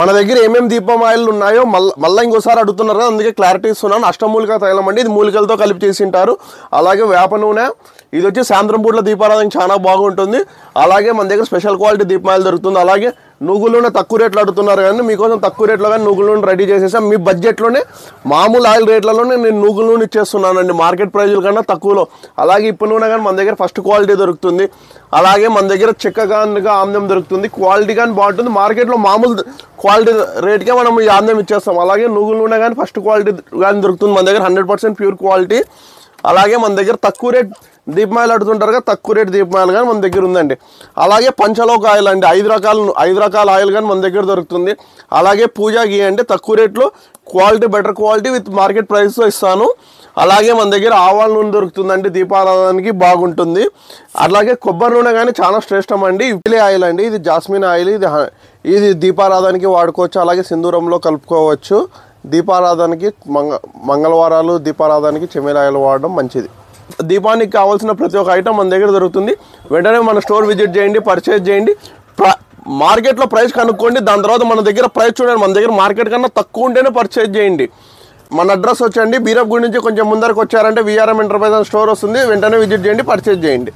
మన దగ్గర ఏమేమి దీపం ఆయిల్ ఉన్నాయో మళ్ళీ ఇంకోసారి అడుగుతున్నారు కదా, అందుకే క్లారిటీ ఇస్తున్నాను. అష్టమూలిక తైలం అండి, ఇది మూలికలతో కలిపి చేసింటారు. అలాగే వేప నూనె, ఇది వచ్చి సాయంత్రం పూట్ల దీపారాధన చాలా బాగుంటుంది. అలాగే మన దగ్గర స్పెషల్ క్వాలిటీ దీపం ఆయిల్ దొరుకుతుంది. అలాగే నువ్వుల నూనె తక్కువ రేట్లు అడుగుతున్నారు కానీ మీకోసం తక్కువ రేట్లో కానీ నువ్వుల నూనె రెడీ చేసేసాం. మీ బడ్జెట్లోనే మామూలు ఆయిల్ రేట్లలోనే నేను నువ్వుల నూనె ఇచ్చేస్తున్నానండి, మార్కెట్ ప్రైజుల కన్నా తక్కువలో. అలాగే ఇప్పు నూనె కానీ మన దగ్గర ఫస్ట్ క్వాలిటీ దొరుకుతుంది. అలాగే మన దగ్గర చెక్కగా ఆమ్లం దొరుకుతుంది, క్వాలిటీ కానీ బాగుంటుంది. మార్కెట్లో మామూలు క్వాలిటీ రేట్కే మనం ఈ ఆమ్లం ఇచ్చేస్తాం. అలాగే నువ్వుల నూనె కానీ ఫస్ట్ క్వాలిటీ కానీ దొరుకుతుంది మన దగ్గర, 100% ప్యూర్ క్వాలిటీ. అలాగే మన దగ్గర తక్కువ రేట్ దీపమాయిల్ అడుగుతుంటారు కదా, తక్కువ రేట్ దీపమాయిల్ కానీ మన దగ్గర ఉందండి. అలాగే పంచలోక ఆయిల్ అండి, 5 రకాల ఆయిల్ కానీ మన దగ్గర దొరుకుతుంది. అలాగే పూజా గీ అంటే తక్కువ రేట్లో quality, better quality with market ప్రైస్తో ఇస్తాను. అలాగే మన దగ్గర ఆవాల నూనె దొరుకుతుందండి, దీపారాధనకి బాగుంటుంది. అలాగే కొబ్బరి నూనె కానీ చాలా శ్రేష్టం అండి. ఇవిలే ఆయిల్ అండి, ఇది జాస్మిన్ ఆయిల్, ఇది దీపారాధనకి వాడుకోవచ్చు. అలాగే సింధూరంలో కలుపుకోవచ్చు. దీపారాధనకి మంగళవారాలు దీపారాధనకి చెమేలి ఆయిల్ వాడడం మంచిది. దీపానికి కావాల్సిన ప్రతి ఒక్క ఐటమ్ మన దగ్గర దొరుకుతుంది. వెంటనే మన స్టోర్ విజిట్ చేయండి, పర్చేజ్ చేయండి. మార్కెట్లో ప్రైస్ కనుక్కోండి, దాని తర్వాత మన దగ్గర ప్రైస్ చూడండి. మన దగ్గర మార్కెట్ కన్నా తక్కువ ఉంటేనే పర్చేజ్ చేయండి. మన అడ్రస్ వచ్చండి బీరప్ గుడి నుంచి కొంచెం ముందరకు వచ్చారంటే విఆర్ఎం ఎంటర్ప్రైజెస్ స్టోర్ వస్తుంది. వెంటనే విజిట్ చేయండి, పర్చేజ్ చేయండి.